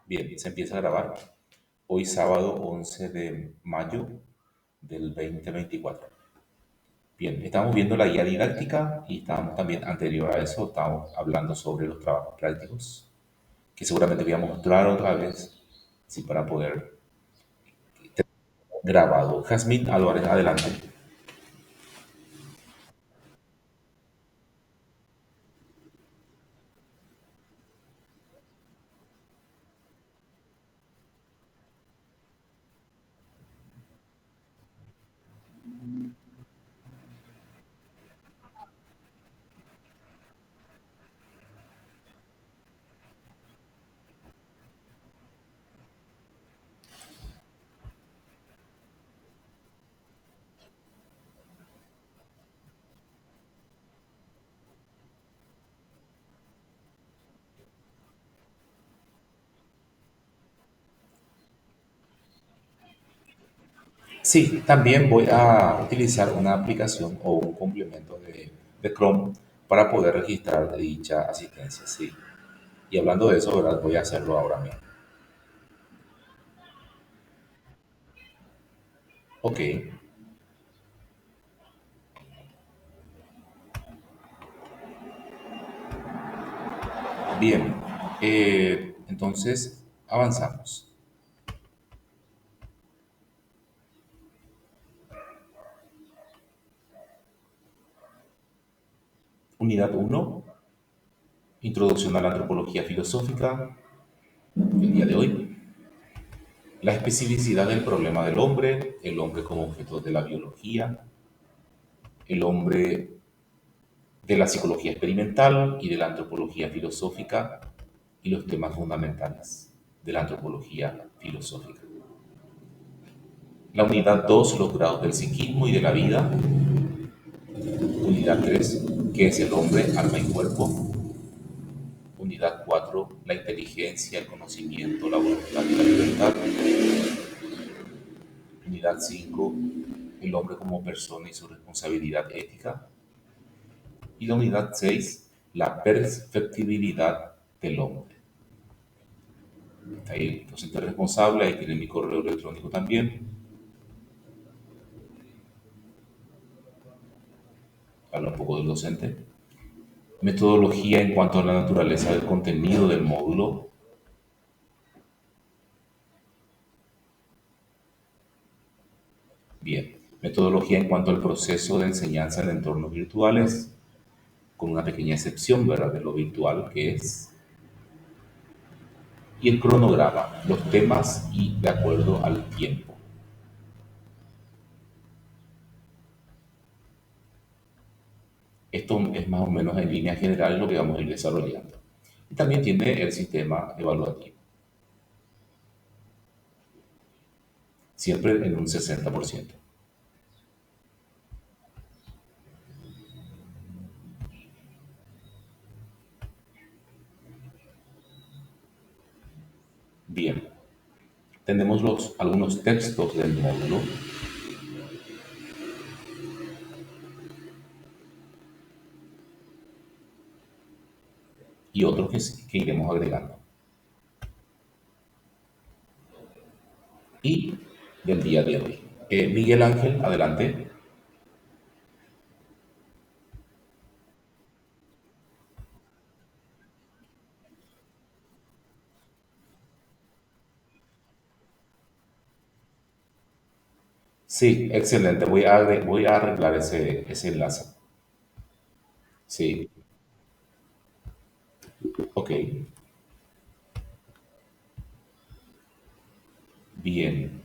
Bien, se empieza a grabar hoy sábado 11 de mayo del 2024. Bien, estamos viendo la guía didáctica y estábamos también, anterior a eso, estábamos hablando sobre los trabajos prácticos, que seguramente voy a mostrar otra vez, sí, para poder grabado. Jazmín Álvarez, adelante. Sí, también voy a utilizar una aplicación o un complemento de Chrome para poder registrar dicha asistencia. Sí. Y hablando de eso, ¿verdad? Voy a hacerlo ahora mismo. Ok, bien. Entonces, avanzamos. Unidad uno, Introducción a la antropología filosófica. El día de hoy, la especificidad del problema del hombre, el hombre como objeto de la biología, el hombre de la psicología experimental y de la antropología filosófica y los temas fundamentales de la antropología filosófica. La unidad 2, los grados del psiquismo y de la vida. Unidad 3, ¿qué es el hombre, alma y cuerpo? Unidad 4, la inteligencia, el conocimiento, la voluntad y la libertad. Unidad 5, el hombre como persona y su responsabilidad ética. Y la unidad 6, la perfectibilidad del hombre. Está ahí el docente responsable, ahí tiene mi correo electrónico también. Habla un poco del docente. Metodología en cuanto a la naturaleza del contenido del módulo. Bien. Metodología en cuanto al proceso de enseñanza en entornos virtuales, con una pequeña excepción, ¿verdad?, de lo virtual que es. Y el cronograma, los temas y de acuerdo al tiempo. Esto es más o menos en línea general lo que vamos a ir desarrollando. Y también tiene el sistema evaluativo, siempre en un 60%. Bien, tenemos algunos textos del módulo y otros que iremos agregando. Y del día de hoy. Miguel Ángel, adelante. Sí, excelente. Voy a arreglar ese enlace. Sí, ok. Bien.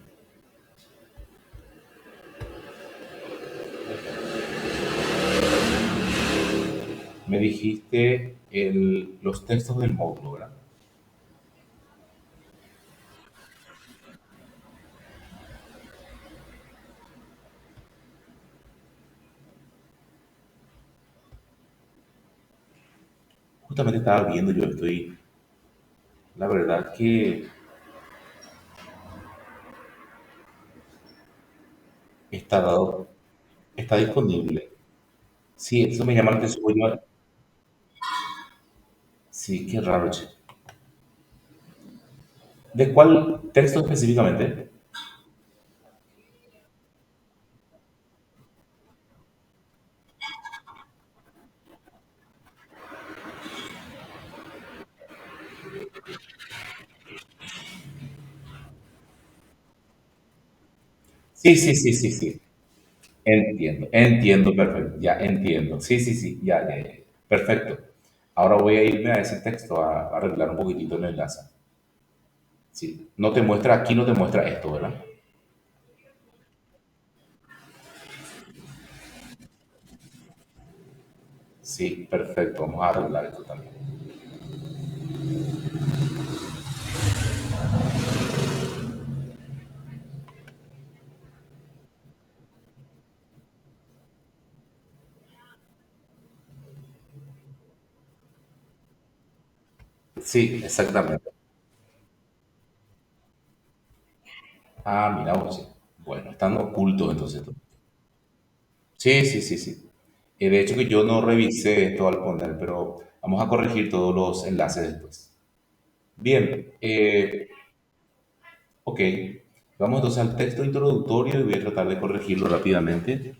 Me dijiste los textos del módulo, ¿verdad? Justamente estaba viendo, yo estoy, la verdad que está dado, está disponible. Sí, eso me llama la atención. Sí, qué raro, che. ¿De cuál texto específicamente? Sí, sí, sí, sí, sí. Entiendo, entiendo, perfecto. Ya entiendo. Sí, sí, sí, ya, ya, ya. Perfecto. Ahora voy a irme a ese texto a arreglar un poquitito el enlace. Sí. No te muestra, aquí no te muestra esto, ¿verdad? Sí, perfecto. Vamos a arreglar esto también. Sí, exactamente. Ah, mira vos, sí. Bueno, están ocultos entonces. Sí, sí, sí, sí. De hecho que yo no revisé esto al poner, pero vamos a corregir todos los enlaces después. Bien, ok. Vamos entonces al texto introductorio y voy a tratar de corregirlo rápidamente.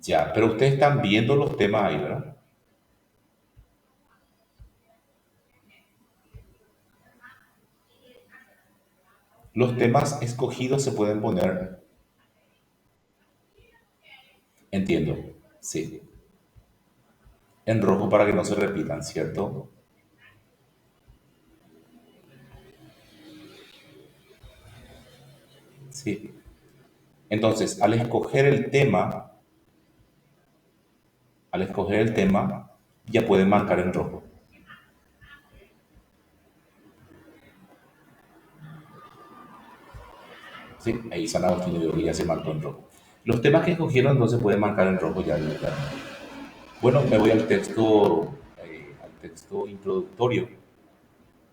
Ya, pero ustedes están viendo los temas ahí, ¿verdad? Los temas escogidos se pueden poner, entiendo, sí, en rojo para que no se repitan, ¿cierto? Sí. Entonces, al escoger el tema, ya pueden marcar en rojo. Sí, ahí San Agustín de Oria ya se marcó en rojo. Los temas que escogieron no se pueden marcar en rojo ya directamente. Bueno, me voy al texto introductorio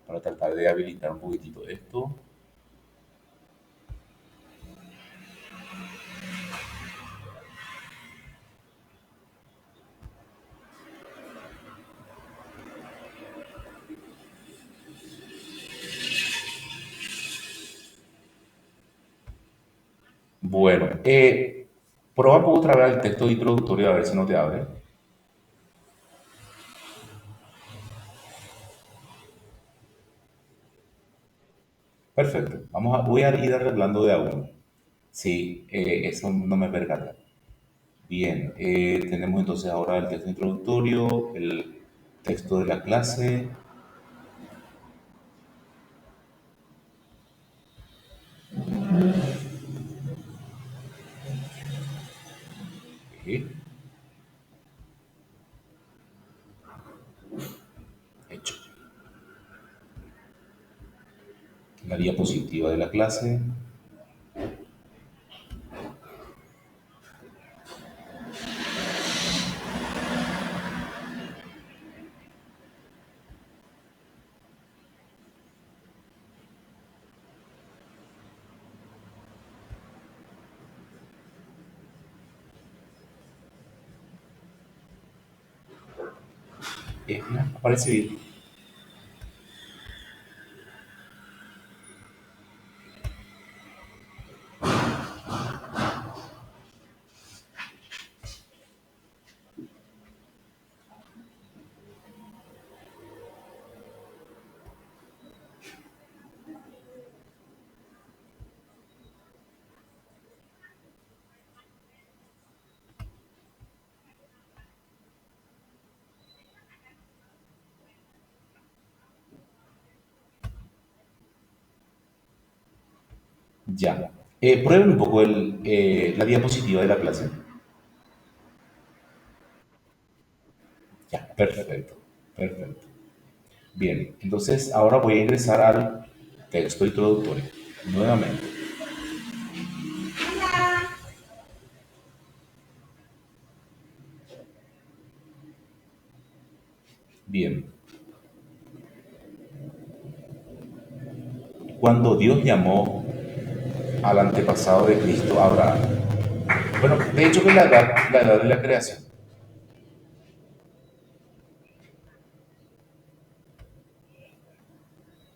para tratar de habilitar un poquitito esto. Bueno, prueba un poco otra vez el texto introductorio a ver si no te abre. Perfecto. Voy a ir arreglando de a uno. Sí, eso no me percata. Bien, tenemos entonces ahora el texto introductorio, el texto de la clase. Ok, hecho. La diapositiva de la clase. Aparece bien. Ya. Prueben un poco la diapositiva de la clase. Ya, perfecto. Perfecto. Bien, entonces ahora voy a ingresar al texto introductorio. Nuevamente. Bien. Cuando Dios llamó al antepasado de Cristo, Abraham. Bueno, de hecho que la edad de la creación.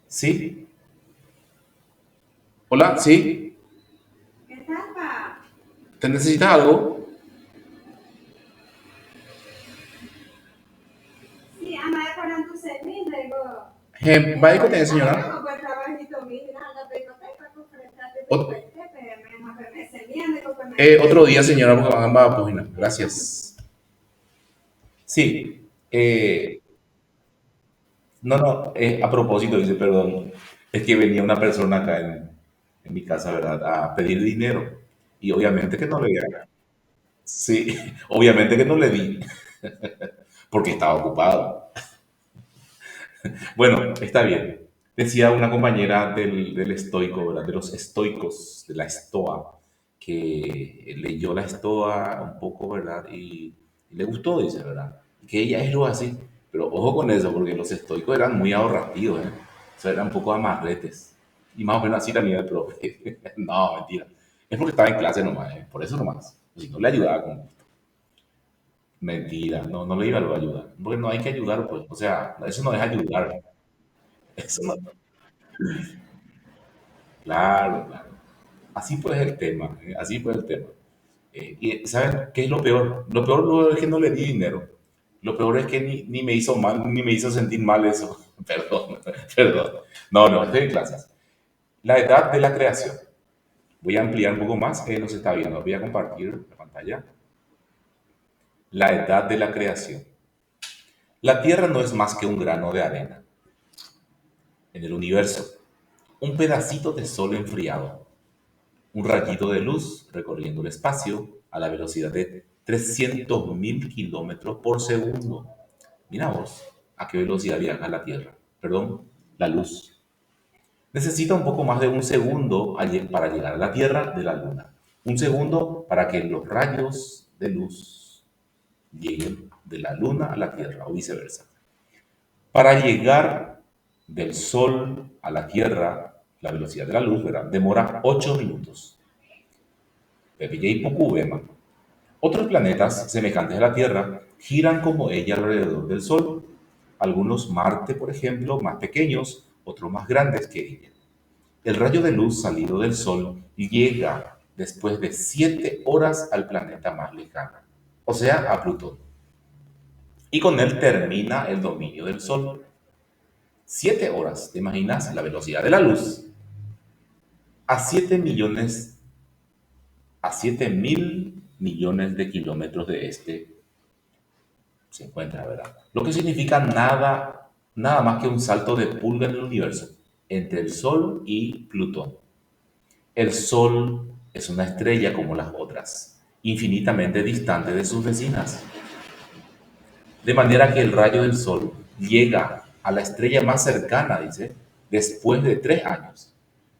¿Sí? Hola, ¿sí? ¿Qué tal, pa? ¿Te necesitas algo? Sí, anda decorando tu servicio, digo. Vaya con usted, señora. Ot- otro día, señora, porque van a página. Gracias. Sí. No, no, a propósito, dice, perdón, es que venía una persona acá en mi casa, ¿verdad? A pedir dinero. Y obviamente que no le di. Sí, obviamente que no le di, porque estaba ocupado. Bueno, está bien. Decía una compañera del estoico, ¿verdad? De los estoicos, de la estoa, que leyó la estoa un poco, ¿verdad? Y le gustó, dice, ¿verdad? Que ella es lo así. Pero ojo con eso, porque los estoicos eran muy ahorrativos, ¿eh? O sea, eran un poco amarretes. Y más o menos así también el profe. No, mentira. Es porque estaba en clase nomás, ¿eh? Por eso nomás. Si no le ayudaba con gusto. Mentira, no, no le iba a ayudar. Porque no hay que ayudar, pues. O sea, eso no es ayudar. Eso no, claro, claro. Así pues el tema, así pues el tema. Y ¿saben qué es lo peor? Lo peor no es que no le di dinero. Lo peor es que ni me hizo mal, ni me hizo sentir mal eso. Perdón, perdón. No, no, estoy en clases. La edad de la creación. Voy a ampliar un poco más, que no se está viendo. Voy a compartir la pantalla. La edad de la creación. La Tierra no es más que un grano de arena en el universo, un pedacito de sol enfriado, un rayito de luz recorriendo el espacio a la velocidad de 300.000 kilómetros por segundo. Mira vos, a qué velocidad viaja la Tierra. Perdón, la luz. Necesita un poco más de un segundo para llegar a la Tierra de la Luna. Un segundo para que los rayos de luz lleguen de la Luna a la Tierra o viceversa. Para llegar del Sol a la Tierra, la velocidad de la luz, ¿verdad? Demora 8 minutos. Pepille Pukubema. Otros planetas semejantes a la Tierra giran como ella alrededor del Sol. Algunos Marte, por ejemplo, más pequeños, otros más grandes que ella. El rayo de luz salido del Sol llega después de 7 horas al planeta más lejano, o sea, a Plutón. Y con él termina el dominio del Sol. 7 horas, ¿te imaginas la velocidad de la luz? A 7 millones, a 7.000 millones de kilómetros de este se encuentra, ¿verdad? Lo que significa nada, nada más que un salto de pulga en el universo, entre el Sol y Plutón. El Sol es una estrella como las otras, infinitamente distante de sus vecinas, de manera que el rayo del Sol llega a la estrella más cercana, dice, después de 3 años.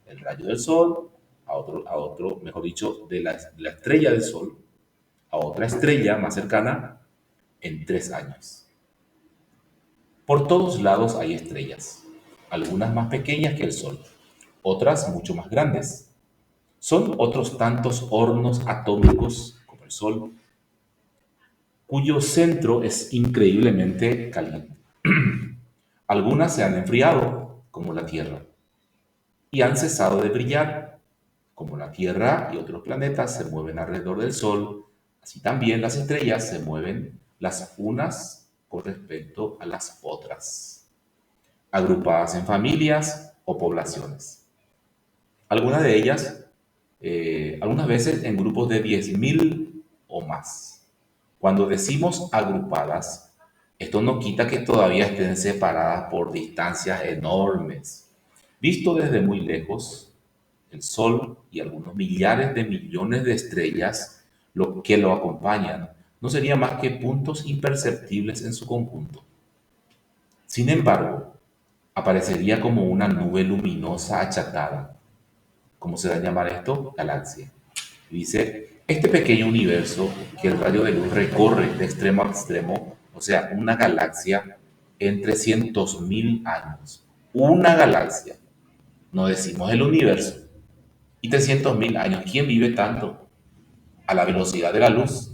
El rayo del Sol a otro, mejor dicho, de la estrella del Sol a otra estrella más cercana en 3 años. Por todos lados hay estrellas, algunas más pequeñas que el Sol, otras mucho más grandes. Son otros tantos hornos atómicos como el Sol, cuyo centro es increíblemente caliente. Algunas se han enfriado, como la Tierra, y han cesado de brillar, como la Tierra y otros planetas se mueven alrededor del Sol. Así también las estrellas se mueven las unas con respecto a las otras, agrupadas en familias o poblaciones. Algunas de ellas, algunas veces en grupos de 10.000 o más. Cuando decimos agrupadas, esto no quita que todavía estén separadas por distancias enormes. Visto desde muy lejos, el Sol y algunos millares de millones de estrellas lo que lo acompañan no serían más que puntos imperceptibles en su conjunto. Sin embargo, aparecería como una nube luminosa achatada. ¿Cómo se da a llamar esto? Galaxia. Dice, este pequeño universo que el rayo de luz recorre de extremo a extremo, o sea, una galaxia en 300.000 años. Una galaxia. No decimos el universo. Y 300.000 años, ¿quién vive tanto? A la velocidad de la luz.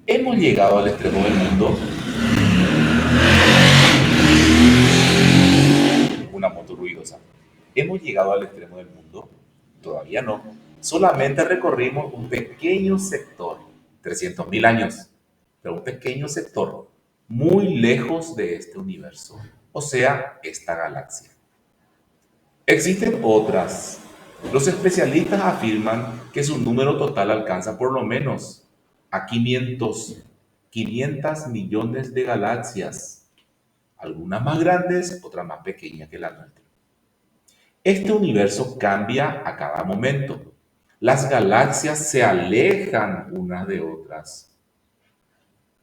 Hemos llegado al extremo del mundo. Una moto ruidosa. ¿Hemos llegado al extremo del mundo? Todavía no. Solamente recorrimos un pequeño sector, 300.000 años, pero un pequeño sector, muy lejos de este universo, o sea, esta galaxia. Existen otras. Los especialistas afirman que su número total alcanza por lo menos a 500 millones de galaxias, algunas más grandes, otras más pequeñas que la nuestra. Este universo cambia a cada momento. Las galaxias se alejan unas de otras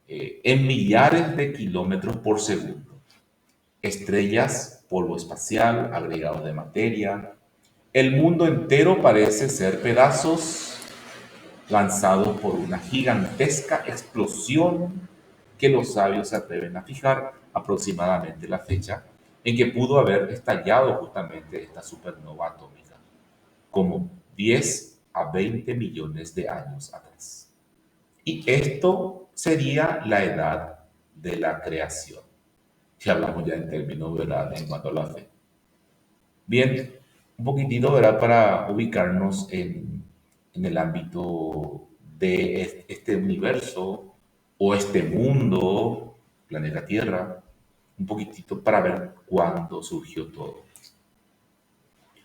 en millares de kilómetros por segundo. Estrellas, polvo espacial, agregados de materia. El mundo entero parece ser pedazos lanzados por una gigantesca explosión que los sabios se atreven a fijar aproximadamente la fecha en que pudo haber estallado justamente esta supernova atómica, como 10 a 20 millones de años atrás. Y esto sería la edad de la creación, si hablamos ya en términos, ¿verdad?, en cuanto a la fe. Bien, un poquitito, ¿verdad?, para ubicarnos en el ámbito de este universo o este mundo, planeta Tierra, un poquitito para ver cuándo surgió todo.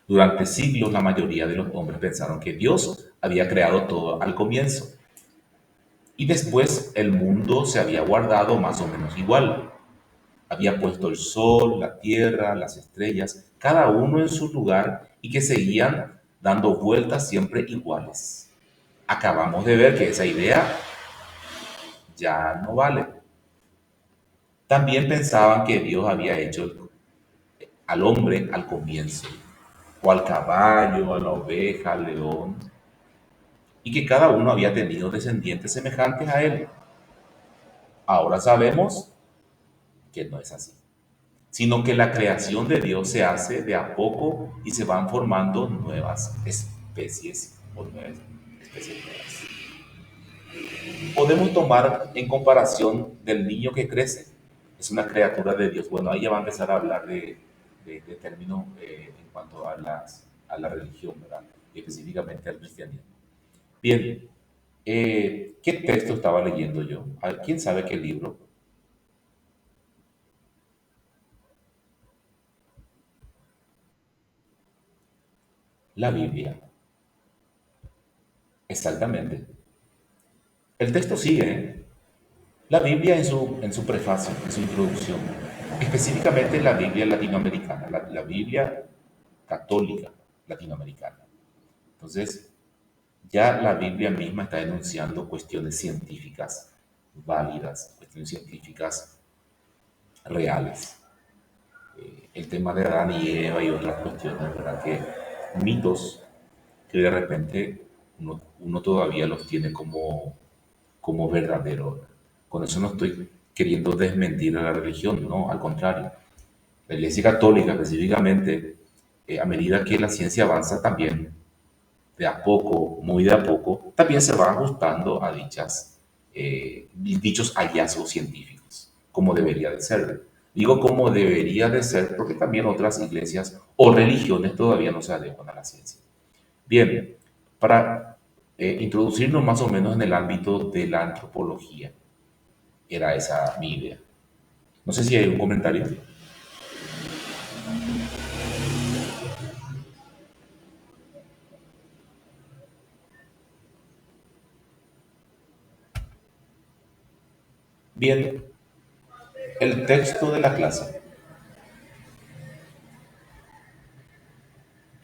Durante siglos la mayoría de los hombres pensaron que Dios había creado todo al comienzo y después el mundo se había guardado más o menos igual. Había puesto el sol, la tierra, las estrellas, cada uno en su lugar y que seguían dando vueltas siempre iguales. Acabamos de ver que esa idea ya no vale. También pensaban que Dios había hecho al hombre al comienzo, o al caballo, a la oveja, al león, y que cada uno había tenido descendientes semejantes a él. Ahora sabemos que no es así, sino que la creación de Dios se hace de a poco y se van formando nuevas especies o nuevas especies nuevas. Podemos tomar en comparación del niño que crece, es una criatura de Dios. Bueno, ahí ya va a empezar a hablar de términos en cuanto a la religión, ¿verdad? Y específicamente al cristianismo. Bien, ¿qué texto estaba leyendo yo? ¿Quién sabe qué libro? La Biblia. Exactamente. El texto sigue, ¿eh? La Biblia en su prefacio, en su introducción, específicamente la Biblia latinoamericana, la Biblia católica latinoamericana. Entonces, ya la Biblia misma está denunciando cuestiones científicas válidas, cuestiones científicas reales. El tema de Adán y Eva y otras cuestiones, ¿verdad? Que mitos que de repente uno todavía los tiene como verdadero. Con eso no estoy queriendo desmentir a la religión, no, al contrario. La Iglesia Católica específicamente, a medida que la ciencia avanza también, de a poco, muy de a poco, también se va ajustando a dichos hallazgos científicos, como debería de ser. Digo como debería de ser porque también otras iglesias o religiones todavía no se adecuan a la ciencia. Bien, para introducirnos más o menos en el ámbito de la antropología, era esa mi idea. No sé si hay un comentario. Bien, el texto de la clase.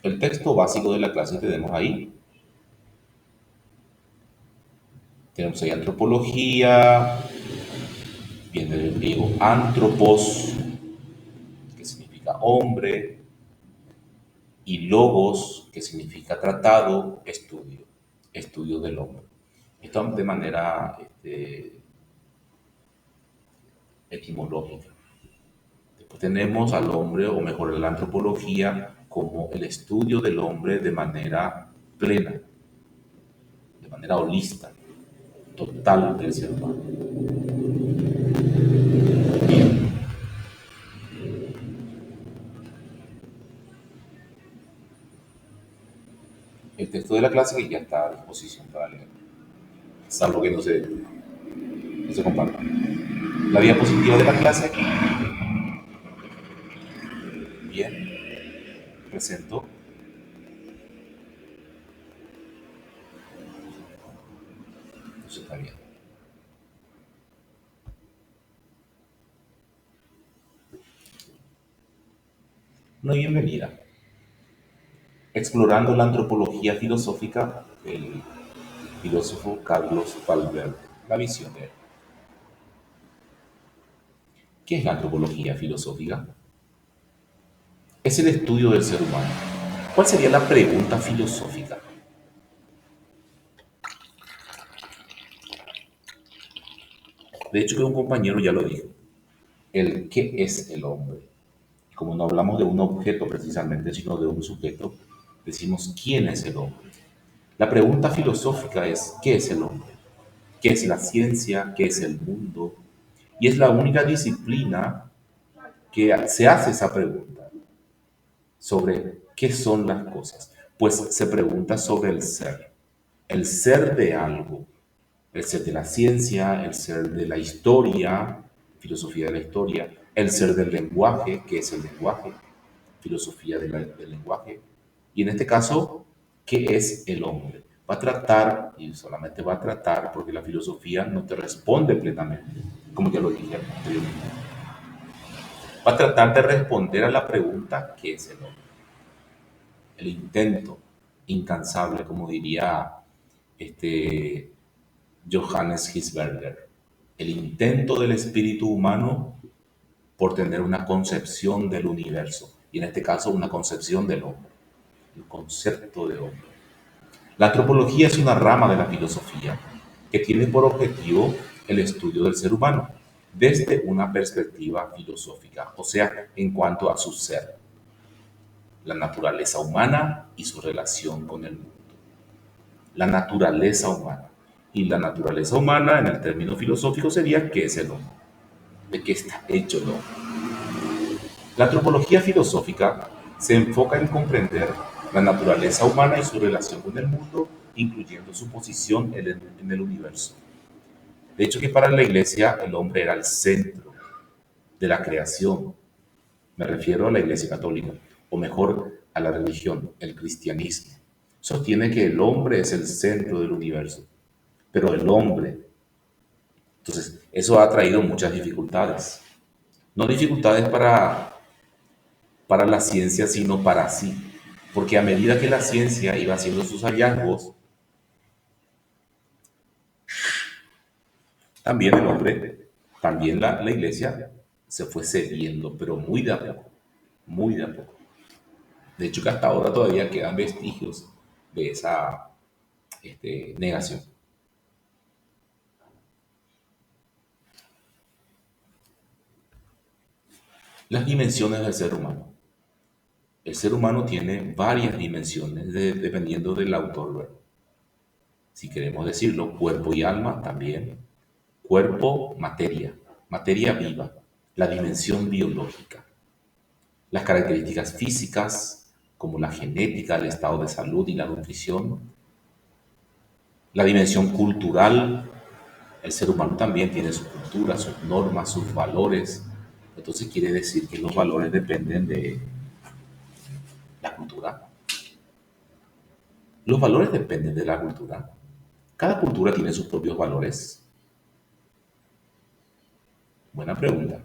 El texto básico de la clase tenemos ahí. Tenemos ahí antropología, viene del griego antropos, que significa hombre, y logos, que significa tratado, estudio, estudio del hombre. Esto de manera etimológica. Después tenemos al hombre, o mejor la antropología, como el estudio del hombre de manera plena, de manera holista, total del ser humano. Bien, el texto de la clase que ya está a disposición para leer, salvo que no se comparta. La diapositiva de la clase, bien, presento. Eso está bien. Una bienvenida. Explorando la antropología filosófica del filósofo Carlos Valverde. La visión de él. ¿Qué es la antropología filosófica? Es el estudio del ser humano. ¿Cuál sería la pregunta filosófica? De hecho, que un compañero ya lo dijo. El qué es el hombre. Como no hablamos de un objeto precisamente, sino de un sujeto, decimos quién es el hombre. La pregunta filosófica es ¿qué es el hombre? ¿Qué es la ciencia? ¿Qué es el mundo? Y es la única disciplina que se hace esa pregunta sobre qué son las cosas. Pues se pregunta sobre el ser de algo, el ser de la ciencia, el ser de la historia, filosofía de la historia, el ser del lenguaje, ¿qué es el lenguaje? Filosofía del lenguaje. Y en este caso, ¿qué es el hombre? Va a tratar, y solamente va a tratar, porque la filosofía no te responde plenamente, como ya lo dije anteriormente, va a tratar de responder a la pregunta ¿qué es el hombre? El intento incansable, como diría este Johannes Hisberger, el intento del espíritu humano por tener una concepción del universo, y en este caso una concepción del hombre, el concepto de hombre. La antropología es una rama de la filosofía que tiene por objetivo el estudio del ser humano desde una perspectiva filosófica, o sea, en cuanto a su ser, la naturaleza humana y su relación con el mundo. La naturaleza humana. Y la naturaleza humana, en el término filosófico, sería ¿qué es el hombre? ¿De qué está hecho el hombre? La antropología filosófica se enfoca en comprender la naturaleza humana y su relación con el mundo, incluyendo su posición en el universo. De hecho, que para la Iglesia el hombre era el centro de la creación. Me refiero a la Iglesia católica, o mejor, a la religión, el cristianismo. Sostiene que el hombre es el centro del universo, pero el hombre. Entonces, eso ha traído muchas dificultades. No dificultades para la ciencia, sino para sí. Porque a medida que la ciencia iba haciendo sus hallazgos, también el hombre, también la iglesia se fue cediendo, pero muy de a poco, muy de a poco. De hecho, que hasta ahora todavía quedan vestigios de esa negación. Las dimensiones del ser humano. El ser humano tiene varias dimensiones dependiendo del autor, ¿verdad? Si queremos decirlo, cuerpo y alma también. Cuerpo, materia, materia viva, la dimensión biológica, las características físicas como la genética, el estado de salud y la nutrición, la dimensión cultural, el ser humano también tiene su cultura, sus normas, sus valores. Entonces quiere decir que los valores dependen de la cultura. Los valores dependen de la cultura. Cada cultura tiene sus propios valores. Buena pregunta.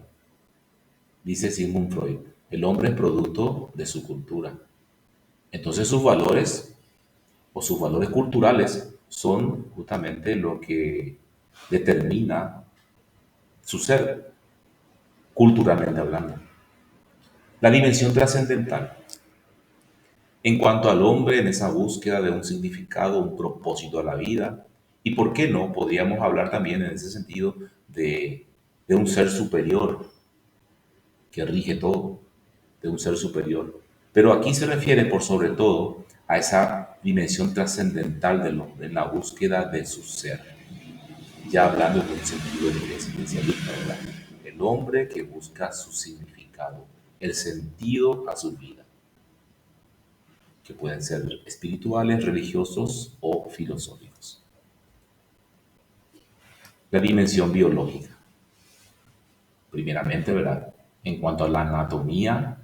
Dice Sigmund Freud, el hombre es producto de su cultura. Entonces sus valores o sus valores culturales son justamente lo que determina su ser, culturalmente hablando. La dimensión trascendental. En cuanto al hombre en esa búsqueda de un significado, un propósito a la vida, y por qué no, podríamos hablar también en ese sentido de un ser superior que rige todo, de un ser superior. Pero aquí se refiere por sobre todo a esa dimensión trascendental del hombre, en la búsqueda de su ser, ya hablando en un sentido de existencialista, ¿verdad? El hombre que busca su significado, el sentido a su vida, que pueden ser espirituales, religiosos o filosóficos. La dimensión biológica, primeramente, ¿verdad? En cuanto a la anatomía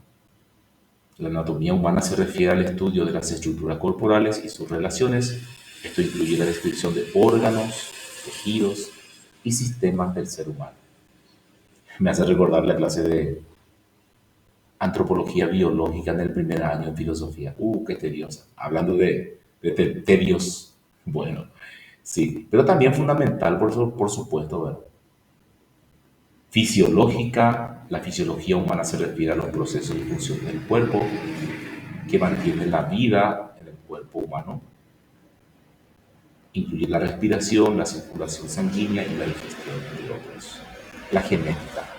humana se refiere al estudio de las estructuras corporales y sus relaciones. Esto incluye la descripción de órganos, tejidos y sistemas del ser humano. Me hace recordar la clase de antropología biológica en el primer año en filosofía. Qué tediosa. Hablando de tedios. Bueno, sí, pero también fundamental, por supuesto, ¿verdad? Fisiológica, la fisiología humana se refiere a los procesos y funciones del cuerpo que mantienen la vida en el cuerpo humano. Incluye la respiración, la circulación sanguínea y la digestión, entre otros. La genética,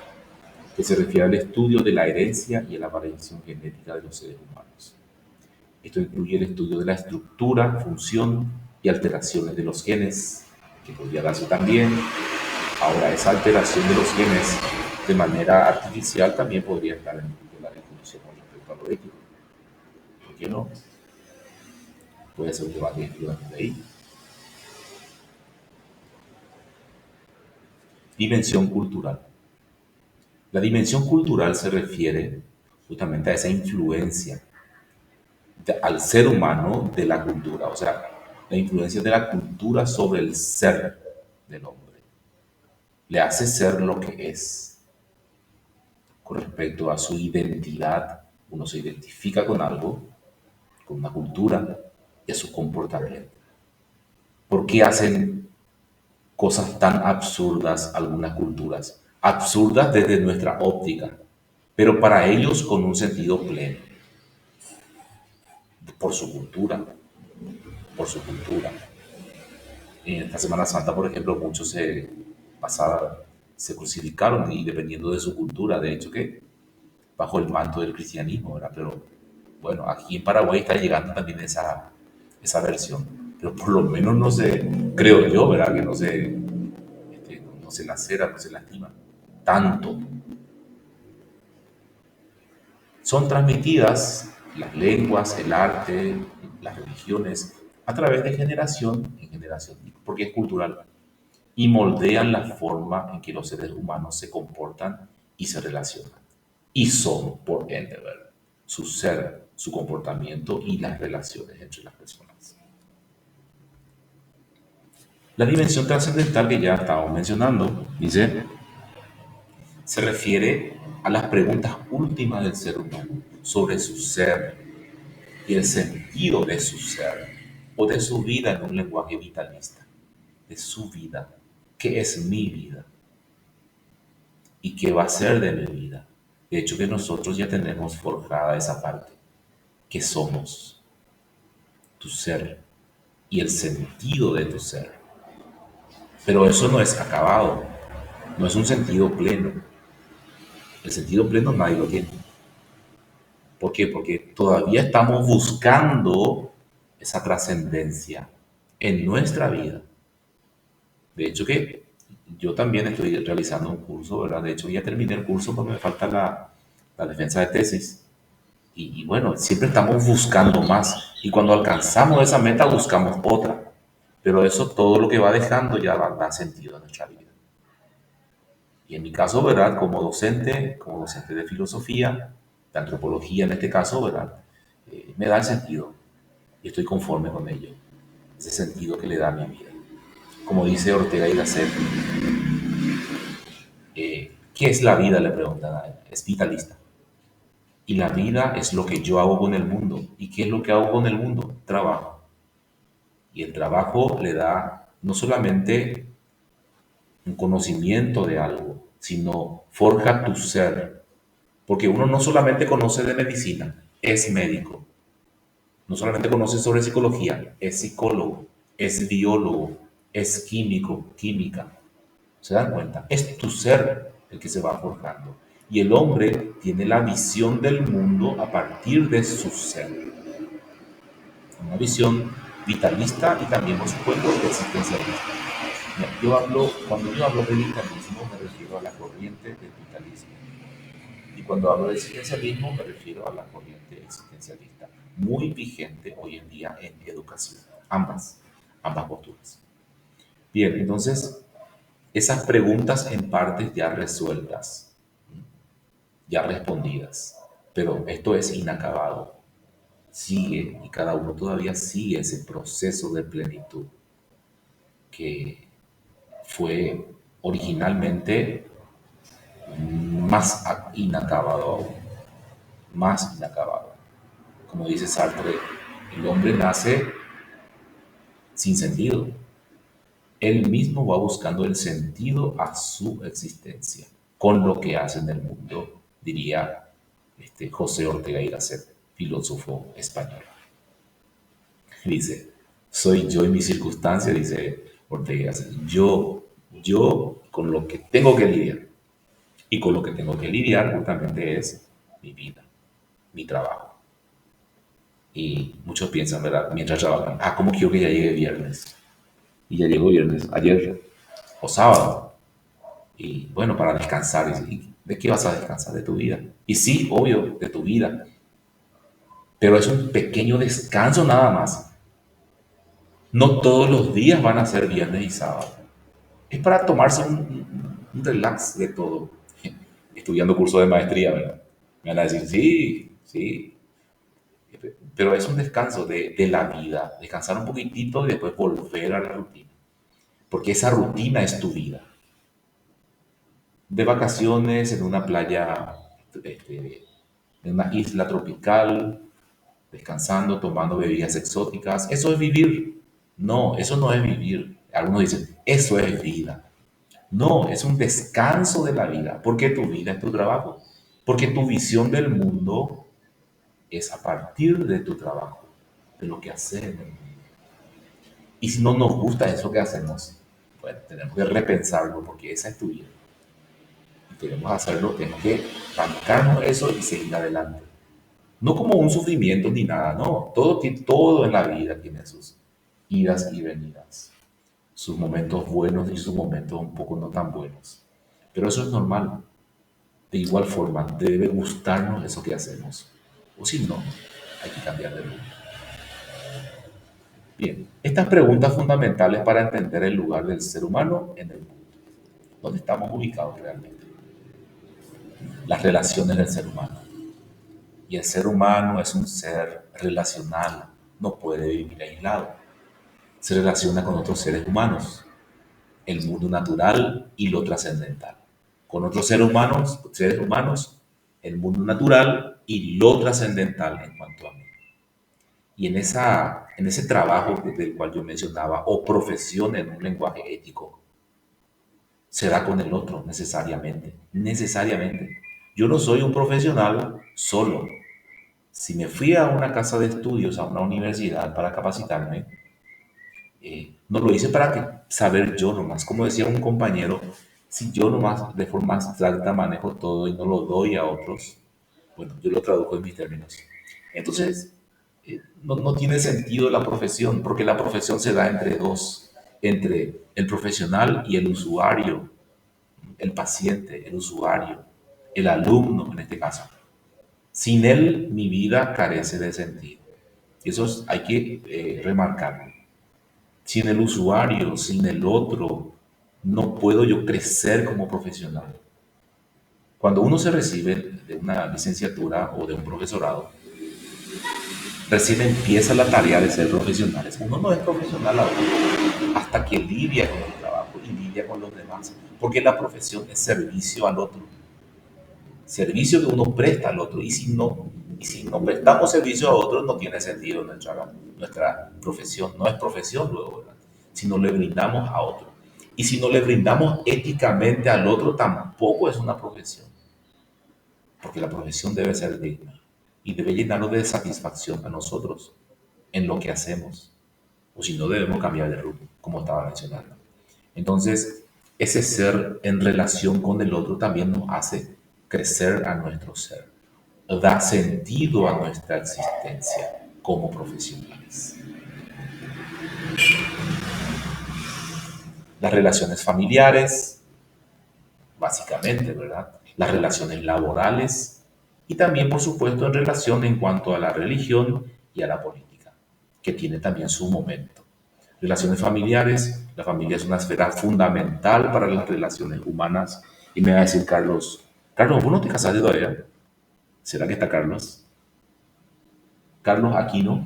que se refiere al estudio de la herencia y a la variación genética de los seres humanos. Esto incluye el estudio de la estructura, función y alteraciones de los genes, que podría darse también. Ahora, esa alteración de los genes de manera artificial también podría estar en la discusión con respecto a lo ético. ¿Por qué no? Puede ser un debate de ahí. Dimensión cultural. La dimensión cultural se refiere justamente a esa influencia al ser humano de la cultura, o sea, la influencia de la cultura sobre el ser del hombre. Le hace ser lo que es. Con respecto a su identidad, uno se identifica con algo, con una cultura y a su comportamiento. ¿Por qué hacen cosas tan absurdas algunas culturas? Absurdas desde nuestra óptica, pero para ellos con un sentido pleno, por su cultura, por su cultura. En esta Semana Santa, por ejemplo, muchos se crucificaron y dependiendo de su cultura, de hecho que bajo el manto del cristianismo, ¿verdad? Pero bueno, aquí en Paraguay está llegando también esa versión, pero por lo menos no se, creo yo, ¿verdad? Que no se lacera, no se lastima tanto. Son transmitidas las lenguas, el arte, las religiones, a través de generación en generación, porque es cultural, y moldean la forma en que los seres humanos se comportan y se relacionan. Y son, por ende, ¿verdad? Su ser, su comportamiento y las relaciones entre las personas. La dimensión trascendental que ya estábamos mencionando, dice, se refiere a las preguntas últimas del ser humano sobre su ser y el sentido de su ser o de su vida en un lenguaje vitalista, de su vida, qué es mi vida y qué va a ser de mi vida. De hecho que nosotros ya tenemos forjada esa parte, que somos tu ser y el sentido de tu ser. Pero eso no es acabado, no es un sentido pleno. El sentido pleno nadie lo tiene. ¿Por qué? Porque todavía estamos buscando esa trascendencia en nuestra vida. De hecho que yo también estoy realizando un curso, ¿verdad? De hecho ya terminé el curso, pero me falta la defensa de tesis. Y bueno, siempre estamos buscando más. Y cuando alcanzamos esa meta, buscamos otra. Pero eso todo lo que va dejando ya da sentido a nuestra vida. Y en mi caso, ¿verdad? Como docente de filosofía, de antropología en este caso, ¿verdad? Me da el sentido y estoy conforme con ello. Ese sentido que le da a mi vida. Como dice Ortega y Gasset, ¿qué es la vida? Le preguntan a él. Es vitalista. Y la vida es lo que yo hago con el mundo. ¿Y qué es lo que hago con el mundo? Trabajo. Y el trabajo le da no solamente un conocimiento de algo, sino forja tu ser. Porque uno no solamente conoce de medicina, es médico. No solamente conoce sobre psicología, es psicólogo, es biólogo, es químico, química. ¿Se dan cuenta? Es tu ser el que se va forjando. Y el hombre tiene la visión del mundo a partir de su ser. Una visión vitalista y también, por supuesto, existencialista. Cuando yo hablo de vitalismo, me refiero a la corriente del vitalismo. Y cuando hablo de existencialismo, me refiero a la corriente existencialista, muy vigente hoy en día en educación. Ambas posturas. Bien, entonces, esas preguntas en partes ya resueltas, ya respondidas, pero esto es inacabado. Sigue y cada uno todavía sigue ese proceso de plenitud que fue originalmente más inacabado aún, más inacabado. Como dice Sartre, el hombre nace sin sentido. Él mismo va buscando el sentido a su existencia, con lo que hace en el mundo, diría José Ortega y Gasset, filósofo español. Dice, soy yo y mi circunstancia, dice Ortega y Gasset. Yo con lo que tengo que lidiar. Y con lo que tengo que lidiar justamente es mi vida, mi trabajo. Y muchos piensan, ¿verdad? Mientras trabajan, ¿cómo quiero que ya llegue viernes? Y ya llegó viernes, ayer o sábado. Y bueno, para descansar. ¿Y de qué vas a descansar? De tu vida. Y sí, obvio, de tu vida. Pero es un pequeño descanso nada más. No todos los días van a ser viernes y sábado. Es para tomarse un relax de todo. Estudiando curso de maestría, ¿verdad? Me van a decir, sí, sí. Pero es un descanso de la vida. Descansar un poquitito y después volver a la rutina. Porque esa rutina es tu vida. De vacaciones en una playa, en una isla tropical, descansando, tomando bebidas exóticas. ¿Eso es vivir? No, eso no es vivir. Algunos dicen, eso es vida. No, es un descanso de la vida, porque tu vida es tu trabajo, porque tu visión del mundo es a partir de tu trabajo, de lo que haces en el mundo. Y si no nos gusta eso que hacemos, bueno, tenemos que repensarlo, porque esa es tu vida. Y queremos hacerlo, tenemos que bancarnos eso y seguir adelante. No como un sufrimiento ni nada, no. Todo en la vida tiene sus idas y venidas, sus momentos buenos y sus momentos un poco no tan buenos. Pero eso es normal. De igual forma, debe gustarnos eso que hacemos. O si no, hay que cambiar de rumbo. Bien, estas preguntas fundamentales para entender el lugar del ser humano en el mundo. ¿Dónde estamos ubicados realmente? Las relaciones del ser humano. Y el ser humano es un ser relacional, no puede vivir aislado. Se relaciona con otros seres humanos, el mundo natural y lo trascendental. Con otros seres humanos, el mundo natural y lo trascendental en cuanto a mí. Y en ese trabajo del cual yo mencionaba, o profesión en un lenguaje ético, se da con el otro necesariamente, necesariamente. Yo no soy un profesional solo. Si me fui a una casa de estudios, a una universidad para capacitarme, no lo hice para saber yo nomás. Como decía un compañero, si yo nomás de forma abstracta manejo todo y no lo doy a otros, bueno, yo lo traduzco en mis términos. Entonces, no tiene sentido la profesión, porque la profesión se da entre dos, entre el profesional y el usuario, el paciente, el usuario, el alumno en este caso. Sin él, mi vida carece de sentido. Y hay que remarcarlo. Sin el usuario, sin el otro, no puedo yo crecer como profesional. Cuando uno se recibe de una licenciatura o de un profesorado, recién empieza la tarea de ser profesional. Uno no es profesional aún hasta que lidia con el trabajo y lidia con los demás, porque la profesión es servicio al otro, servicio que uno presta al otro. Y si no prestamos servicio a otros, no tiene sentido nuestra profesión. No es profesión luego, ¿verdad? Si no le brindamos a otro. Y si no le brindamos éticamente al otro, tampoco es una profesión. Porque la profesión debe ser digna y debe llenarnos de satisfacción a nosotros en lo que hacemos. O si no, debemos cambiar de rumbo, como estaba mencionando. Entonces, ese ser en relación con el otro también nos hace crecer a nuestro ser, da sentido a nuestra existencia como profesionales. Las relaciones familiares, básicamente, ¿verdad? Las relaciones laborales y también, por supuesto, en relación en cuanto a la religión y a la política, que tiene también su momento. Relaciones familiares, la familia es una esfera fundamental para las relaciones humanas. Y me va a decir Carlos, Carlos, ¿vos no te casaste todavía? ¿Será que está Carlos? Carlos Aquino,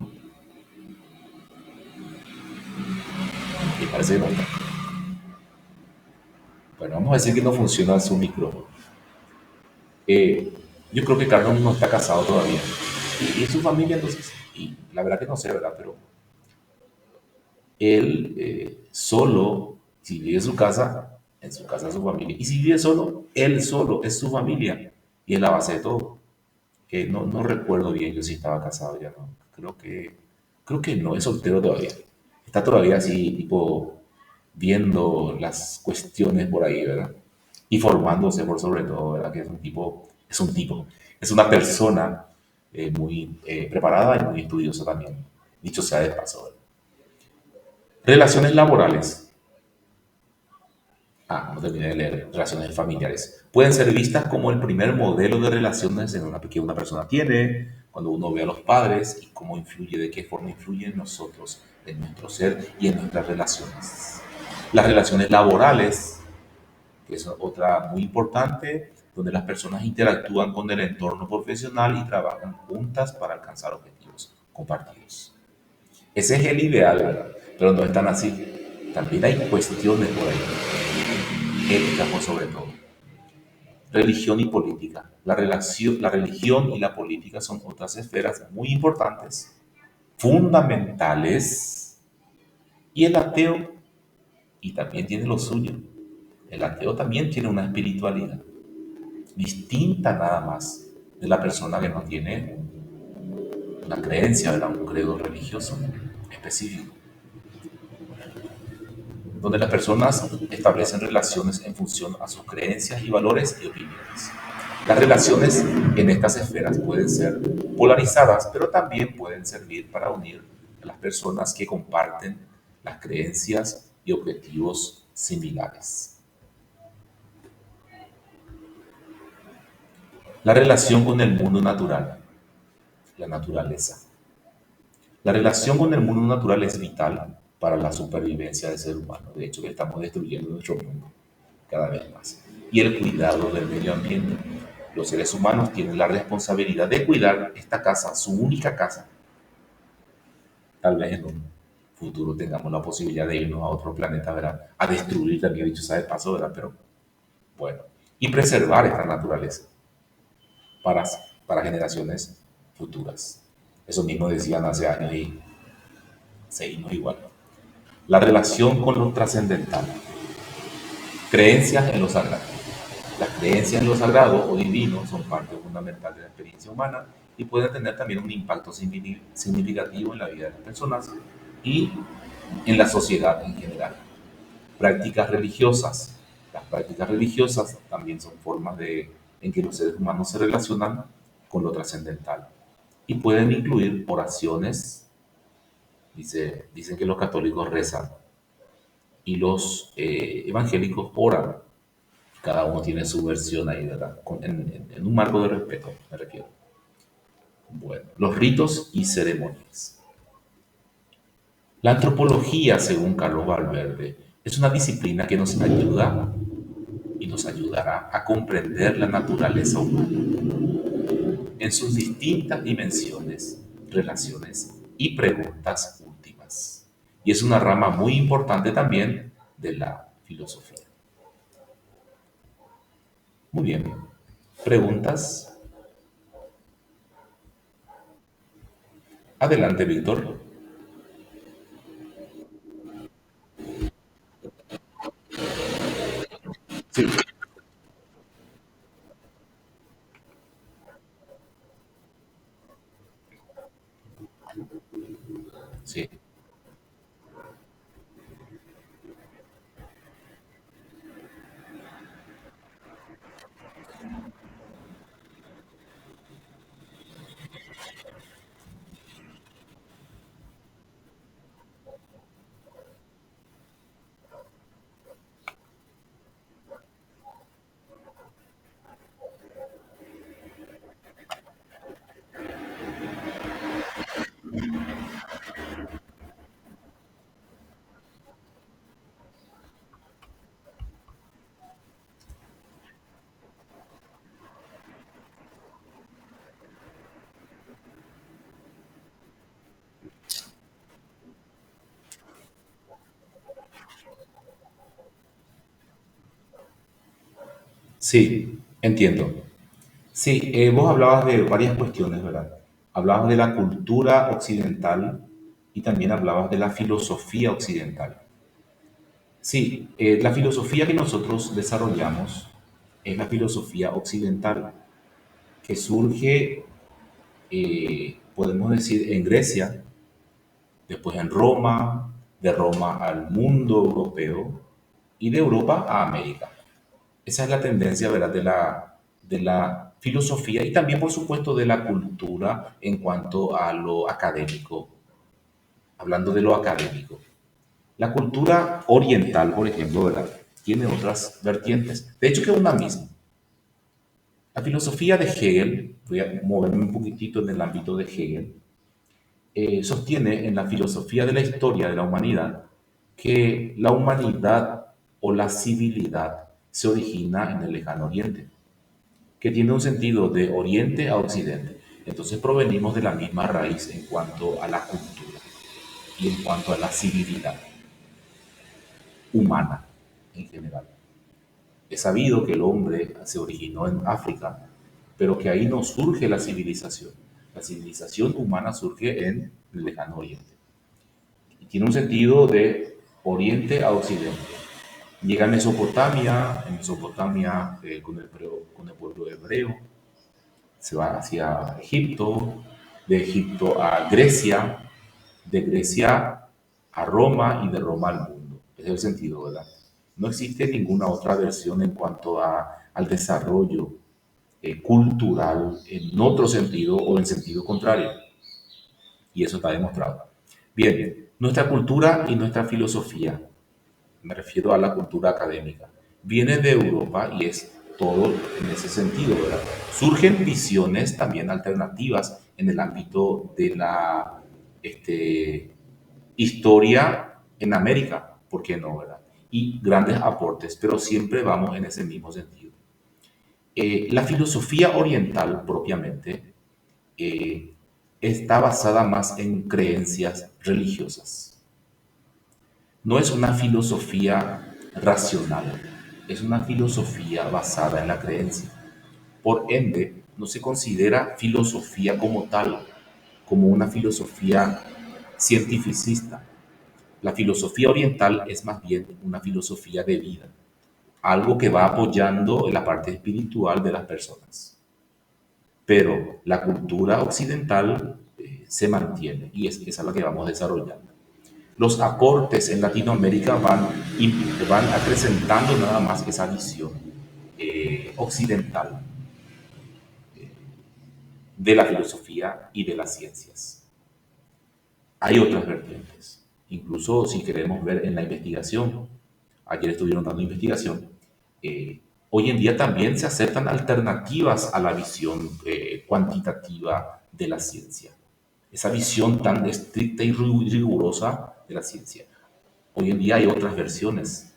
me parece que no está. Bueno, vamos a decir que no funciona su micrófono. Eh, yo creo que Carlos no está casado todavía. Y su familia, entonces, y la verdad que no sé, ¿verdad? Pero él solo, si vive en su casa es su familia. Y si vive solo, él solo es su familia. Y es la base de todo. No, no recuerdo bien yo si estaba casado ya, ¿no? Creo que no, es soltero todavía. Está todavía así, tipo, viendo las cuestiones por ahí, ¿verdad? Y formándose por sobre todo, ¿verdad? Que es una persona muy preparada y muy estudiosa también, dicho sea de paso, ¿verdad? Relaciones laborales. No terminé de leer. Relaciones familiares. Pueden ser vistas como el primer modelo de relaciones que una persona tiene, cuando uno ve a los padres y cómo influye, de qué forma influye en nosotros, en nuestro ser y en nuestras relaciones. Las relaciones laborales, que es otra muy importante, donde las personas interactúan con el entorno profesional y trabajan juntas para alcanzar objetivos compartidos. Ese es el ideal, ¿verdad? Pero no es tan así. También hay cuestiones por ahí, ética por sobre todo. Religión y política. La religión y la política son otras esferas muy importantes, fundamentales, y el ateo, y también tiene lo suyo, el ateo también tiene una espiritualidad distinta nada más de la persona que no tiene una creencia, ¿verdad? Un credo religioso específico, donde las personas establecen relaciones en función a sus creencias y valores y opiniones. Las relaciones en estas esferas pueden ser polarizadas, pero también pueden servir para unir a las personas que comparten las creencias y objetivos similares. La relación con el mundo natural, la naturaleza. La relación con el mundo natural es vital para la supervivencia del ser humano. De hecho, estamos destruyendo nuestro mundo cada vez más. Y el cuidado del medio ambiente. Los seres humanos tienen la responsabilidad de cuidar esta casa, su única casa. Tal vez en un futuro tengamos la posibilidad de irnos a otro planeta, ¿verdad? A destruir, también dicho sea de paso, ¿verdad? Pero bueno, y preservar esta naturaleza para, para generaciones futuras. Eso mismo decían hace años y seguimos igual. La relación con lo trascendental. Creencias en lo sagrado. Las creencias en lo sagrado o divino son parte fundamental de la experiencia humana y pueden tener también un impacto significativo en la vida de las personas y en la sociedad en general. Prácticas religiosas. Las prácticas religiosas también son formas en que los seres humanos se relacionan con lo trascendental y pueden incluir oraciones. Dicen que los católicos rezan y los evangélicos oran. Cada uno tiene su versión ahí, ¿verdad? En un marco de respeto, me refiero. Bueno, los ritos y ceremonias. La antropología, según Carlos Valverde, es una disciplina que nos ayuda y nos ayudará a comprender la naturaleza humana en sus distintas dimensiones, relaciones y preguntas últimas. Y es una rama muy importante también de la filosofía. Muy bien. ¿Preguntas? Adelante, Víctor. Sí, sí. Sí, entiendo. Sí, vos hablabas de varias cuestiones, ¿verdad? Hablabas de la cultura occidental y también hablabas de la filosofía occidental. Sí, la filosofía que nosotros desarrollamos es la filosofía occidental, que surge, podemos decir, en Grecia, después en Roma, de Roma al mundo europeo y de Europa a América. Esa es la tendencia, ¿verdad? De la filosofía y también, por supuesto, de la cultura en cuanto a lo académico, hablando de lo académico. La cultura oriental, por ejemplo, ¿verdad? Tiene otras vertientes. De hecho, que una misma. La filosofía de Hegel, voy a moverme un poquitito en el ámbito de Hegel, sostiene en la filosofía de la historia de la humanidad que la humanidad o la civilidad se origina en el lejano oriente, que tiene un sentido de oriente a occidente. Entonces provenimos de la misma raíz en cuanto a la cultura y en cuanto a la civilidad humana en general. Es sabido que el hombre se originó en África, pero que ahí no surge la civilización. La civilización humana surge en el lejano oriente. Y tiene un sentido de oriente a occidente. Llega a Mesopotamia, en Mesopotamia con el pueblo hebreo, se va hacia Egipto, de Egipto a Grecia, de Grecia a Roma y de Roma al mundo. Ese es el sentido, ¿verdad? No existe ninguna otra versión en cuanto al desarrollo cultural en otro sentido o en sentido contrario. Y eso está demostrado. Bien, nuestra cultura y nuestra filosofía, me refiero a la cultura académica, viene de Europa y es todo en ese sentido, ¿verdad? Surgen visiones también alternativas en el ámbito de la historia en América, ¿por qué no, verdad? Y grandes aportes, pero siempre vamos en ese mismo sentido. La filosofía oriental propiamente eh, está basada más en creencias religiosas. No es una filosofía racional, es una filosofía basada en la creencia. Por ende, no se considera filosofía como tal, como una filosofía cientificista. La filosofía oriental es más bien una filosofía de vida, algo que va apoyando la parte espiritual de las personas. Pero la cultura occidental se mantiene y es a la que vamos desarrollando. Los aportes en Latinoamérica van acrecentando nada más esa visión occidental de la filosofía y de las ciencias. Hay otras vertientes, incluso si queremos ver en la investigación. Ayer estuvieron dando investigación. Hoy en día también se aceptan alternativas a la visión cuantitativa de la ciencia. Esa visión tan estricta y rigurosa de la ciencia. Hoy en día hay otras versiones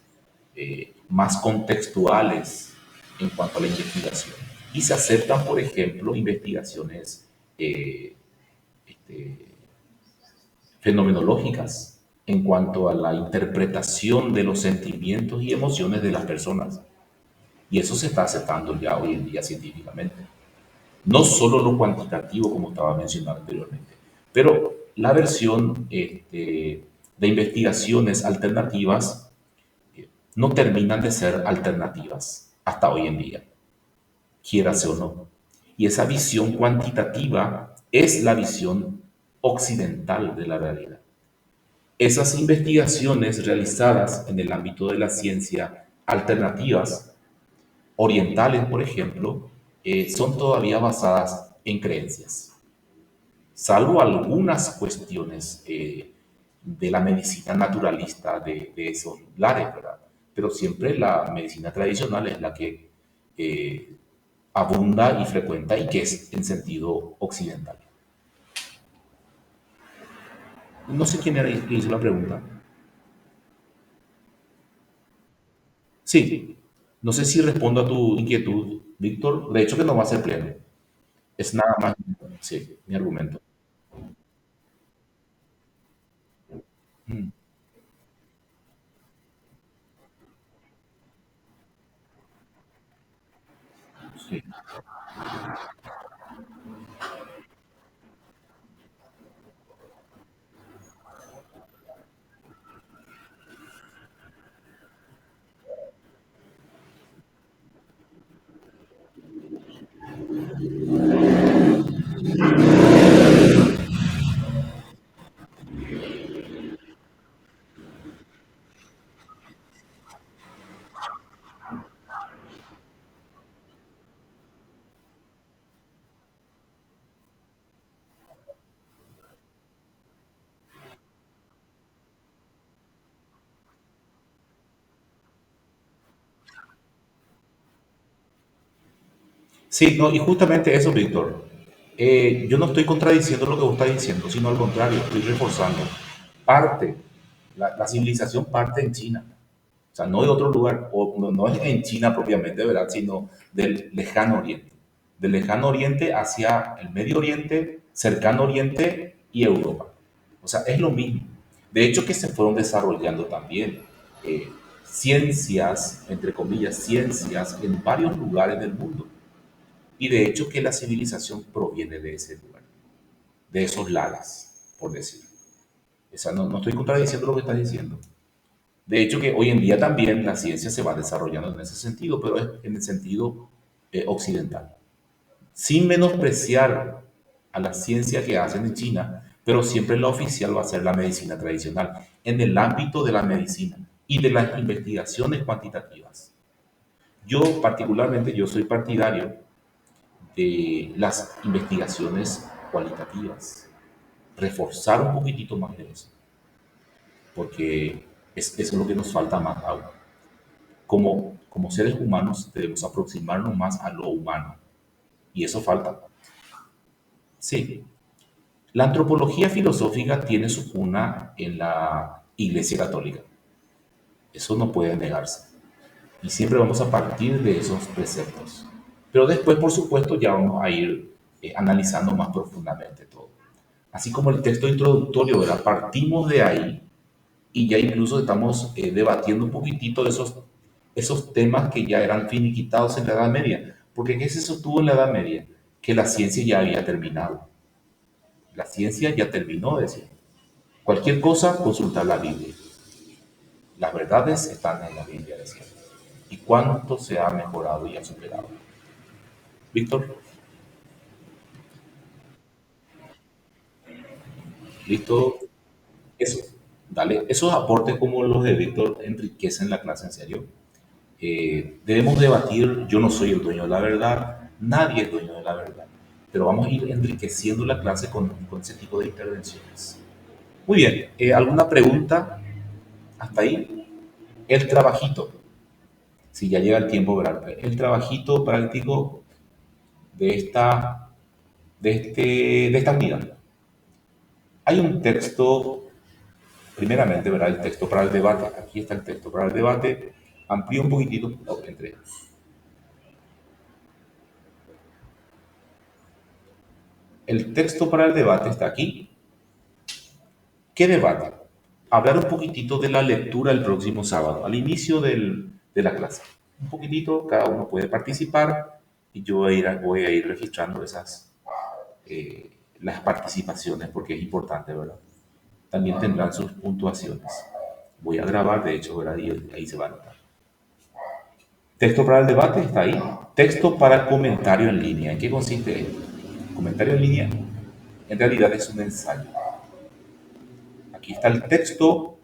más contextuales en cuanto a la investigación. Y se aceptan, por ejemplo, investigaciones eh, este, fenomenológicas en cuanto a la interpretación de los sentimientos y emociones de las personas. Y eso se está aceptando ya hoy en día científicamente. No solo lo cuantitativo, como estaba mencionando anteriormente, pero la versión de investigaciones alternativas no terminan de ser alternativas hasta hoy en día, quierase o no. Y esa visión cuantitativa es la visión occidental de la realidad. Esas investigaciones realizadas en el ámbito de la ciencia alternativas, orientales, por ejemplo, son todavía basadas en creencias, salvo algunas cuestiones de la medicina naturalista de esos lares, ¿verdad? Pero siempre la medicina tradicional es la que eh, abunda y frecuenta y que es en sentido occidental. No sé quién era el que hizo la pregunta. Sí, no sé si respondo a tu inquietud, Víctor. De hecho, que no va a ser pleno. Es nada más, sí, mi argumento. Sí, no, y justamente eso, Víctor. Yo no estoy contradiciendo lo que vos estás diciendo, sino al contrario, estoy reforzando. Parte, la civilización parte en China. O sea, no de otro lugar, o no es en China propiamente, ¿verdad? Sino del lejano oriente. Del lejano oriente hacia el Medio Oriente, cercano Oriente y Europa. O sea, es lo mismo. De hecho, que se fueron desarrollando también ciencias, entre comillas, ciencias en varios lugares del mundo. Y de hecho que la civilización proviene de ese lugar, de esos lares, por decirlo. O sea, no estoy contradiciendo lo que estás diciendo. De hecho que hoy en día también la ciencia se va desarrollando en ese sentido, pero es en el sentido occidental. Sin menospreciar a la ciencia que hacen en China, pero siempre la oficial va a ser la medicina tradicional, en el ámbito de la medicina y de las investigaciones cuantitativas. Yo particularmente, yo soy partidario de las investigaciones cualitativas, reforzar un poquitito más de eso, porque eso es lo que nos falta más aún. Como seres humanos debemos aproximarnos más a lo humano, y eso falta. Sí, la antropología filosófica tiene su cuna en la Iglesia Católica, eso no puede negarse, y siempre vamos a partir de esos preceptos. Pero después, por supuesto, ya vamos a ir analizando más profundamente todo. Así como el texto introductorio, ¿verdad? Partimos de ahí y ya incluso estamos debatiendo un poquitito de esos temas que ya eran finiquitados en la Edad Media. Porque ¿qué se sostuvo en la Edad Media? Que la ciencia ya había terminado. La ciencia ya terminó, decía. Cualquier cosa, consultar la Biblia. Las verdades están en la Biblia, decía. ¿Y cuánto se ha mejorado y ha superado? Víctor, ¿listo? Eso, dale. Esos aportes como los de Víctor enriquecen la clase en serio. Debemos debatir, yo no soy el dueño de la verdad, nadie es dueño de la verdad, pero vamos a ir enriqueciendo la clase con ese tipo de intervenciones. Muy bien, ¿alguna pregunta hasta ahí? El trabajito, si ya llega el tiempo, ¿verdad? El trabajito práctico de esta unidad. Hay un texto, primeramente, ¿verdad? El texto para el debate. Aquí está el texto para el debate. Amplío un poquitito entre el texto para el debate está aquí. ¿Qué debate? Hablar un poquitito de la lectura el próximo sábado, al inicio de la clase. Un poquitito, cada uno puede participar y yo voy a ir registrando eh, las participaciones porque es importante, ¿verdad? También tendrán sus puntuaciones. Voy a grabar, de hecho, ¿verdad? Y ahí se va a notar. Texto para el debate está ahí. Texto para el comentario en línea. ¿En qué consiste esto? Comentario en línea en realidad es un ensayo. Aquí está el texto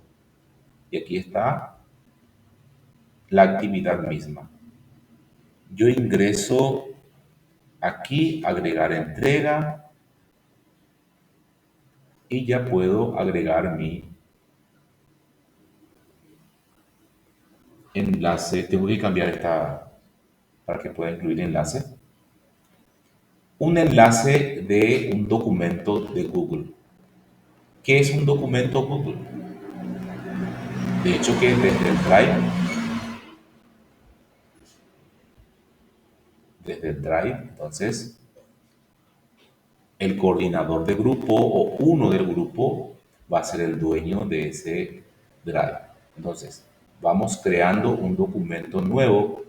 y aquí está la actividad misma. Yo ingreso aquí, agregar entrega y ya puedo agregar mi enlace. Tengo que cambiar esta para que pueda incluir enlace. Un enlace de un documento de Google. ¿Qué es un documento Google? De hecho que desde el Drive, entonces el coordinador de grupo o uno del grupo va a ser el dueño de ese Drive. Entonces, vamos creando un documento nuevo,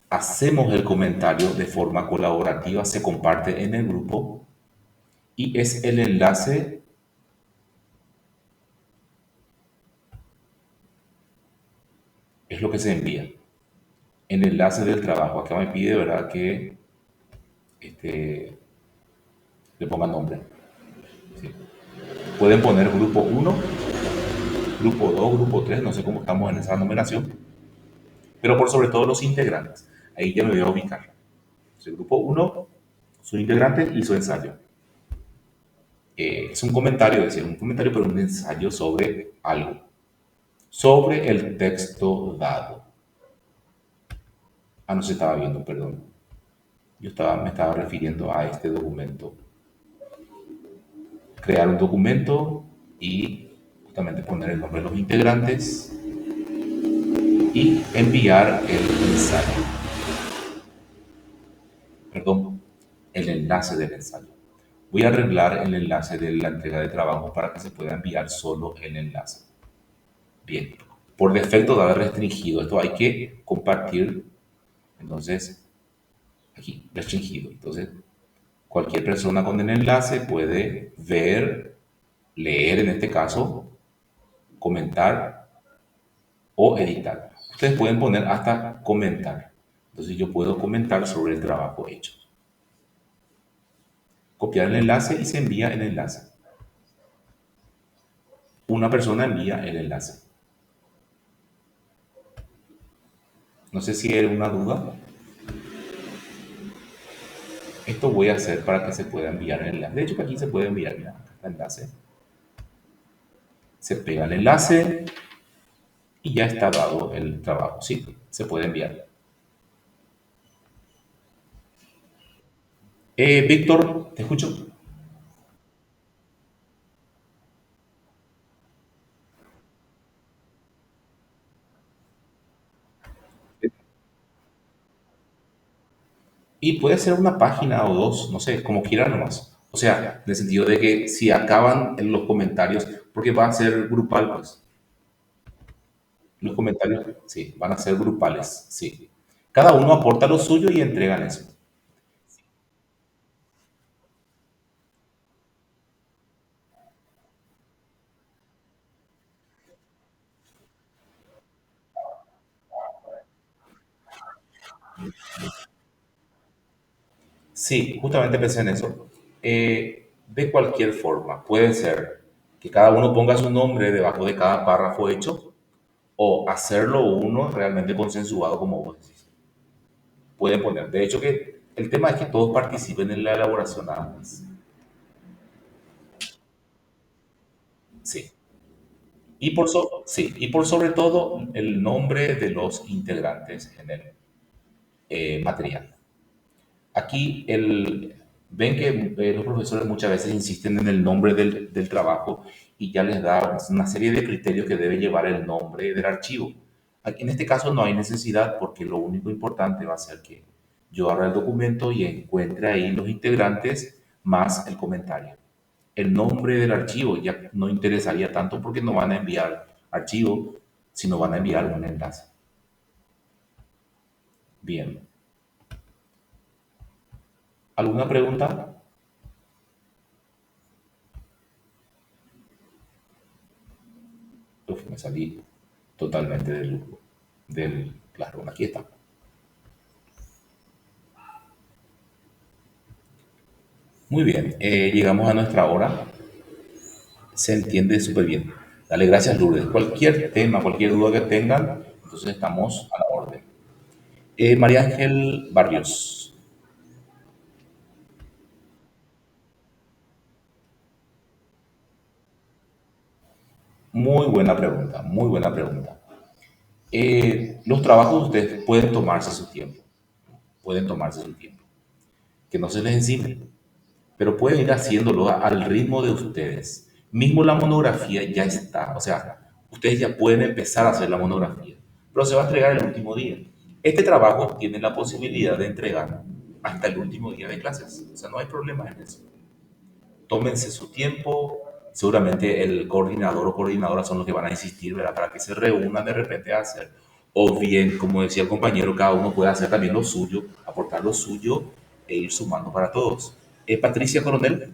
hacemos el comentario de forma colaborativa, se comparte en el grupo y es el enlace, es lo que se envía. El enlace del trabajo. Acá me pide, ¿verdad?, que este, le ponga nombre. ¿Sí? Pueden poner grupo uno, grupo 2, grupo 3, no sé cómo estamos en esa numeración, pero por sobre todo los integrantes. Ahí ya me voy a ubicar. El grupo uno, su integrante y su ensayo. Es un comentario, es decir, un comentario, pero un ensayo sobre algo, sobre el texto dado. Ah, no se estaba viendo, perdón. Me estaba refiriendo a este documento. Crear un documento y justamente poner el nombre de los integrantes y enviar el ensayo, perdón, el enlace del ensayo. Voy a arreglar el enlace de la entrega de trabajo para que se pueda enviar solo el enlace. Bien, por defecto debe restringido. Esto hay que compartir, entonces, aquí, restringido. Entonces, cualquier persona con el enlace puede ver, leer en este caso, comentar o editar. Ustedes pueden poner hasta comentar. Entonces yo puedo comentar sobre el trabajo hecho. Copiar el enlace y se envía el enlace. Una persona envía el enlace. No sé si era una duda. Esto voy a hacer para que se pueda enviar el enlace. De hecho, que aquí se puede enviar mira, el enlace. Se pega el enlace y ya está dado el trabajo. Sí, se puede enviar. Víctor, te escucho. Y puede ser una página o dos, no sé, como quieran nomás. O sea, en el sentido de que si acaban en los comentarios, porque va a ser grupal, pues. Los comentarios, sí, van a ser grupales, sí. Cada uno aporta lo suyo y entregan eso. Sí, justamente pensé en eso. De cualquier forma, puede ser que cada uno ponga su nombre debajo de cada párrafo hecho o hacerlo uno realmente consensuado como vos decís. Pueden poner. De hecho, que el tema es que todos participen en la elaboración nada más. Sí. Sí, y por sobre todo el nombre de los integrantes en el material. Aquí ven que los profesores muchas veces insisten en el nombre del trabajo y ya les da una serie de criterios que debe llevar el nombre del archivo. Aquí, en este caso no hay necesidad porque lo único importante va a ser que yo abra el documento y encuentre ahí los integrantes más el comentario. El nombre del archivo ya no interesaría tanto porque no van a enviar archivo, sino van a enviar un enlace. Bien. ¿Alguna pregunta? Uf, me salí totalmente del Classroom. Aquí está. Muy bien, llegamos a nuestra hora. Se entiende súper bien. Dale gracias, Lourdes. Cualquier tema, cualquier duda que tengan, entonces estamos a la orden. María Ángel Barrios. Muy buena pregunta, muy buena pregunta. Los trabajos ustedes pueden tomarse su tiempo, pueden tomarse su tiempo. Que no se les encime, pero pueden ir haciéndolo al ritmo de ustedes. Mismo la monografía ya está, o sea, ustedes ya pueden empezar a hacer la monografía, pero se va a entregar el último día. Este trabajo tiene la posibilidad de entregar hasta el último día de clases, o sea, no hay problema en eso. Tómense su tiempo, seguramente el coordinador o coordinadora son los que van a insistir, ¿verdad? Para que se reúnan de repente a hacer, o bien, como decía el compañero, cada uno puede hacer también lo suyo, aportar lo suyo e ir sumando para todos. Patricia Coronel,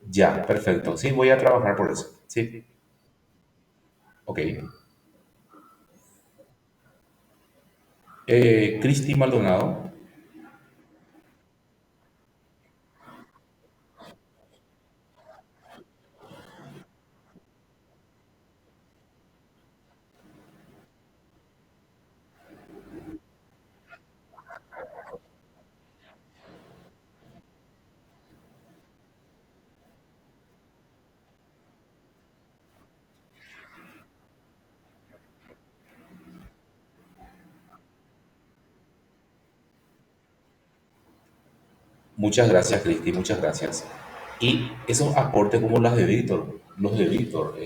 ya, perfecto. Sí, voy a trabajar por eso. Sí, ok. Cristi Maldonado, Muchas gracias, Cristi, muchas gracias. Y esos aportes como los de Víctor,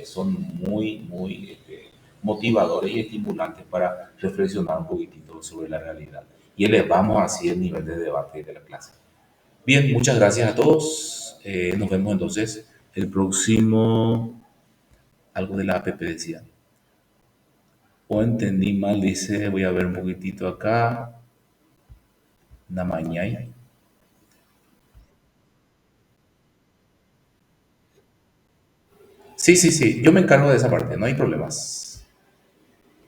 son muy, muy motivadores y estimulantes para reflexionar un poquitito sobre la realidad. Y elevamos así el nivel de debate de la clase. Bien, muchas gracias a todos. Nos vemos entonces el próximo, algo de la APP decía. O entendí mal, dice, voy a ver un poquitito acá. Namañay. Sí, sí, sí, yo me encargo de esa parte, no hay problemas.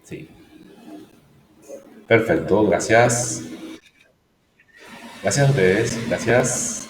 Sí, perfecto, gracias. Gracias a ustedes, gracias.